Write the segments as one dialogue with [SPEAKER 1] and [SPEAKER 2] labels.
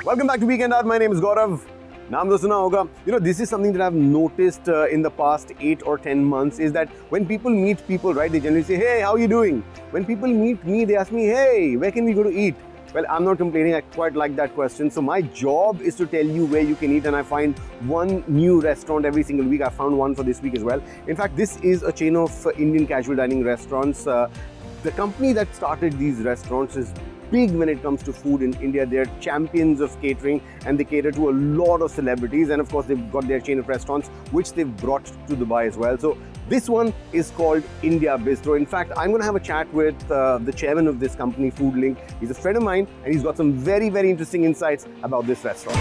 [SPEAKER 1] Welcome back to Weekend Art. My name is Gaurav. Naam to suna hoga. You know, this is something that I've noticed in the past 8 or 10 months is that when people meet people, right, they generally say, hey, how are you doing? When people meet me, they ask me, hey, where can we go to eat? Well, I'm not complaining. I quite like that question. So my job is to tell you where you can eat, and I find one new restaurant every single week. I found one for this week as well. In fact, this is a chain of Indian casual dining restaurants. The company that started these restaurants is big when it comes to food in India. They're champions of catering and they cater to a lot of celebrities, and of course they've got their chain of restaurants which they've brought to Dubai as well. So this one is called India Bistro. In fact, I'm going to have a chat with the chairman of this company, Foodlink. He's a friend of mine and he's got some very, very interesting insights about this restaurant.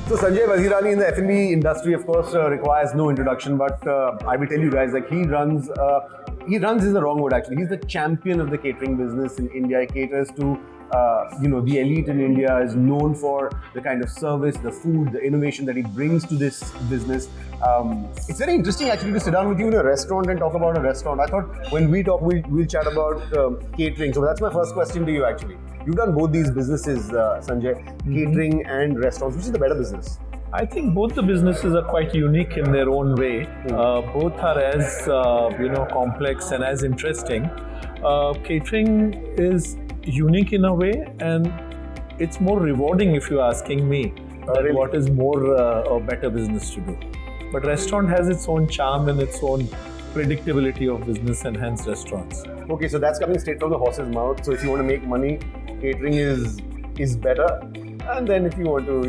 [SPEAKER 1] So Sanjay Wazirani in the F&B industry, of course, requires no introduction. But I will tell you guys, like he runs is the wrong word actually. He's the champion of the catering business in India. He caters to the elite in India. Is known for the kind of service, the food, the innovation that he brings to this business. It's very interesting actually to sit down with you in a restaurant and talk about a restaurant. I thought when we talk, we'll chat about catering. So that's my first question to you actually. You've done both these businesses, Sanjay, catering and restaurants. Which is the better business?
[SPEAKER 2] I think both the businesses are quite unique in their own way. Both are as complex and as interesting. Catering is unique in a way, and it's more rewarding if you're asking me.
[SPEAKER 1] Really?
[SPEAKER 2] What is more a better business to do? But restaurant has its own charm and its own predictability of business, and hence restaurants.
[SPEAKER 1] Okay, so that's coming straight from the horse's mouth. So if you want to make money, catering is better. And then if you want to,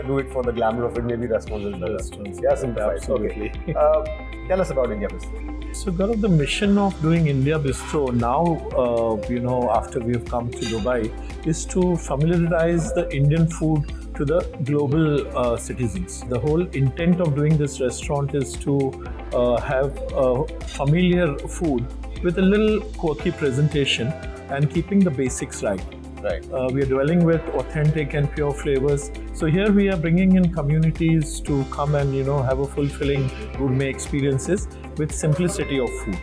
[SPEAKER 1] do it for the glamour of it, maybe restaurants is better.
[SPEAKER 2] Restaurants,
[SPEAKER 1] Yeah, simplified.
[SPEAKER 2] absolutely.
[SPEAKER 1] Okay. Tell us about India Bistro.
[SPEAKER 2] So, Gaurav, the mission of doing India Bistro now, after we've come to Dubai, is to familiarize the Indian food to the global citizens. The whole intent of doing this restaurant is to have familiar food with a little quirky presentation and keeping the basics right.
[SPEAKER 1] Right.
[SPEAKER 2] We are dwelling with authentic and pure flavors. So here we are bringing in communities to come and have a fulfilling gourmet experiences with simplicity of food.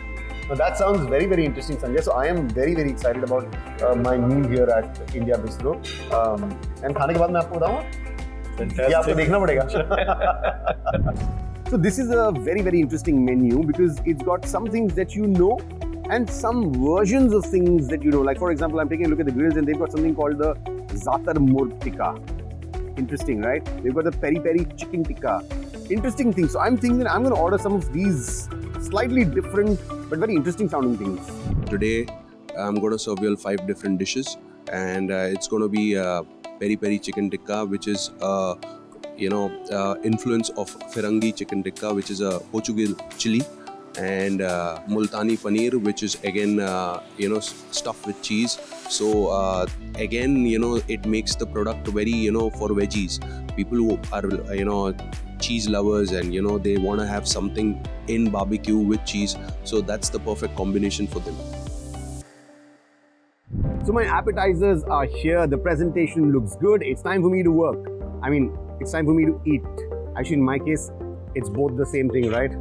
[SPEAKER 1] Now that sounds very, very interesting, Sanjay. So I am very, very excited about my meal here at India Bistro. And खाने के बाद मैं आपको बताऊँगा. ये आपको देखना पड़ेगा. So this is a very, very interesting menu because it's got some things that you know and some versions of things that you know. Like for example, I'm taking a look at the grills and they've got something called the Zaatar Murg Tikka. Interesting, right? They've got the peri peri chicken tikka. Interesting thing. So I'm thinking that I'm going to order some of these slightly different but very interesting sounding things.
[SPEAKER 3] Today, I'm going to serve you all 5 different dishes, and it's going to be peri peri chicken tikka, which is influence of Firangi chicken tikka, which is a Portuguese chili, and multani paneer, which is again stuffed with cheese. So again it makes the product very for veggies, people who are cheese lovers, and they want to have something in barbecue with cheese, so that's the perfect combination for them.
[SPEAKER 1] So my appetizers are here, the presentation looks good. It's time for me to work. I mean, it's time for me to eat. Actually, in my case, it's both the same thing, right?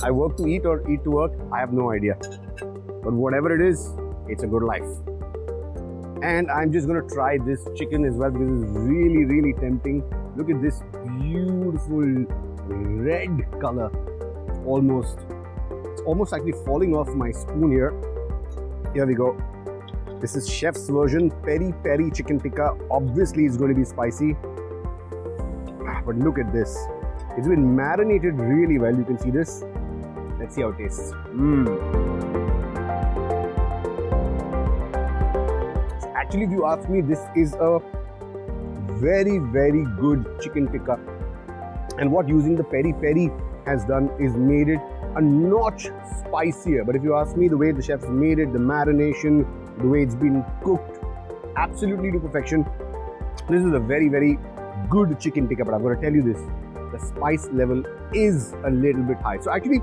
[SPEAKER 1] I work to eat or eat to work, I have no idea. But whatever it is, it's a good life. And I'm just going to try this chicken as well because it's really, really tempting. Look at this beautiful red color. It's almost actually falling off my spoon here. Here we go. This is chef's version, peri peri chicken tikka. Obviously, it's going to be spicy. But look at this. It's been marinated really well. You can see this. Let's see how it tastes. Actually, if you ask me, this is a very, very good chicken tikka. And what using the peri peri has done is made it a notch spicier. But if you ask me, the way the chefs made it, the marination, the way it's been cooked, absolutely to perfection. This is a very, very good chicken tikka. But I'm going to tell you this, the spice level is a little bit high. So actually,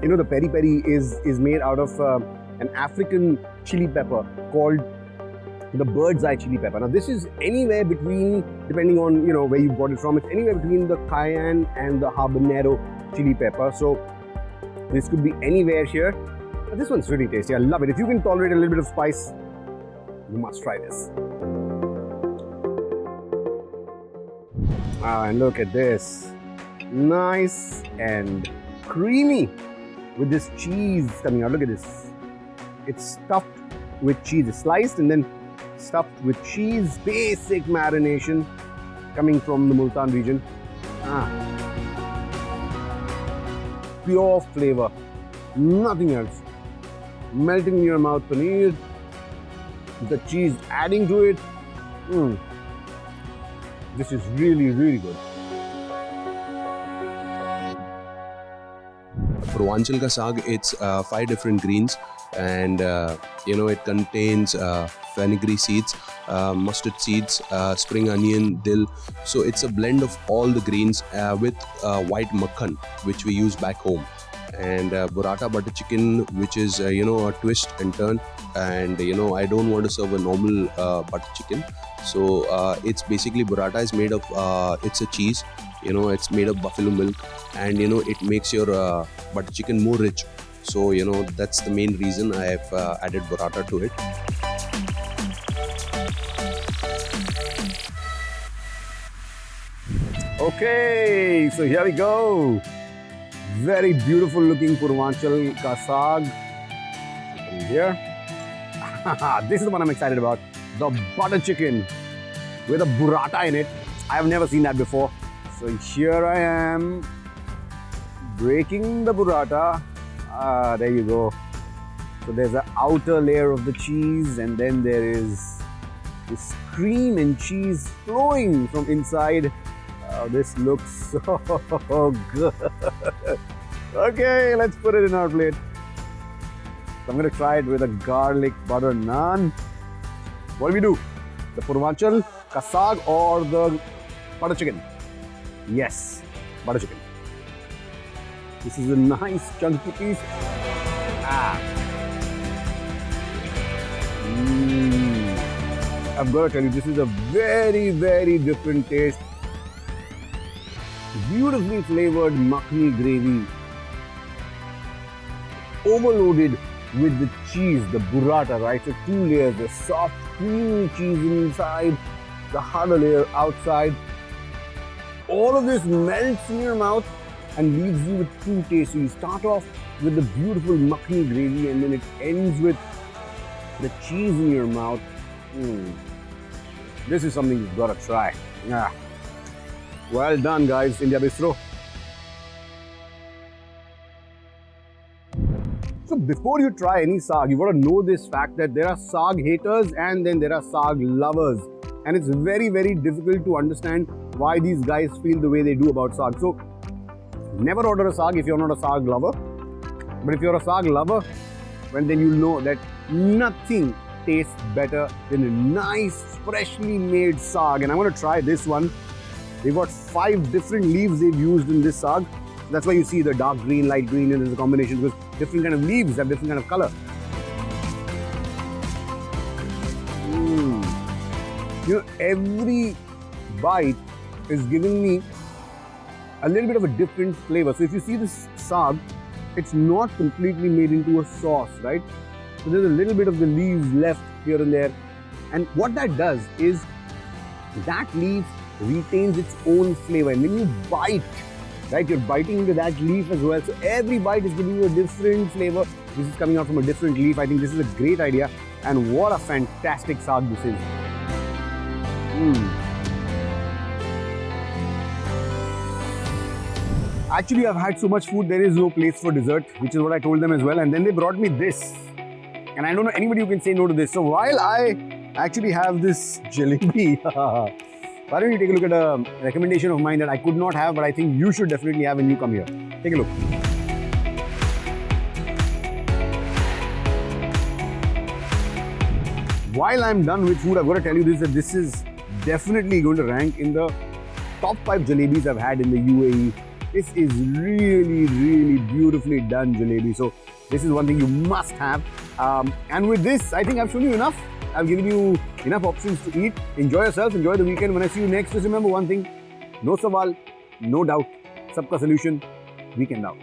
[SPEAKER 1] the peri peri is made out of an African chili pepper called the bird's eye chili pepper. Now this is anywhere between, depending on where you got it from, it's anywhere between the cayenne and the habanero chili pepper. So this could be anywhere here. But this one's really tasty. I love it. If you can tolerate a little bit of spice, you must try this. And look at this. Nice and creamy with this cheese coming out. Look at this. It's stuffed with cheese. It's sliced and then stuffed with cheese. Basic marination coming from the Multan region. Pure flavor. Nothing else. Melting in your mouth, paneer. The cheese adding to it. This is really, really good.
[SPEAKER 3] Purvanchal ka saag, it's 5 different greens, and it contains fenugreek seeds, mustard seeds, spring onion, dill. So it's a blend of all the greens with white makhan, which we use back home, and burrata butter chicken, which is a twist and turn. And I don't want to serve a normal butter chicken, so it's basically burrata is made of it's a cheese. It's made of buffalo milk, and it makes your butter chicken more rich. So that's the main reason I have added burrata to it.
[SPEAKER 1] Okay, so here we go. Very beautiful looking Purvanchal ka saag. Here. This is the one I'm excited about. The butter chicken with a burrata in it. I have never seen that before. So here I am, breaking the burrata. There you go. So there's an outer layer of the cheese, and then there is this cream and cheese flowing from inside. This looks so good. Okay, let's put it in our plate. So I'm going to try it with a garlic butter naan. What do we do? The Purvanchal ka saag or the butter chicken? Yes, butter chicken. This is a nice chunky piece. I've got to tell you, this is a very, very different taste. Beautifully flavored makhani gravy, overloaded with the cheese, the burrata, right? So 2 layers, the soft, creamy cheese inside, the harder layer outside. All of this melts in your mouth and leaves you with 2 tastes. So you start off with the beautiful makhani gravy, and then it ends with the cheese in your mouth. This is something you've got to try. Well done, guys, India Bistro. So before you try any saag, you've got to know this fact that there are saag haters and then there are saag lovers. And it's very, very difficult to understand why these guys feel the way they do about saag. So never order a saag if you're not a saag lover. But if you're a saag lover, well, then you'll know that nothing tastes better than a nice, freshly made saag. And I'm going to try this one. They've got 5 different leaves they've used in this saag. That's why you see the dark green, light green, and there's a combination because different kind of leaves have different kind of color. Every bite is giving me a little bit of a different flavor. So if you see this saag, it's not completely made into a sauce, right? So there's a little bit of the leaves left here and there. And what that does is that leaf retains its own flavor. And when you bite, right, you're biting into that leaf as well. So every bite is giving you a different flavor. This is coming out from a different leaf. I think this is a great idea. And what a fantastic saag this is. Actually, I've had so much food, there is no place for dessert, which is what I told them as well. And then they brought me this. And I don't know anybody who can say no to this. So while I actually have this jalebi, why don't you take a look at a recommendation of mine that I could not have, but I think you should definitely have when you come here. Take a look. While I'm done with food, I've got to tell you this, that this is definitely going to rank in the top 5 jalebis I've had in the UAE. This is really, really beautifully done jalebi. So this is one thing you must have. And with this, I think I've shown you enough. I've given you enough options to eat. Enjoy yourself, enjoy the weekend. When I see you next, just remember one thing: no sawal, no doubt. Sabka solution, weekend out.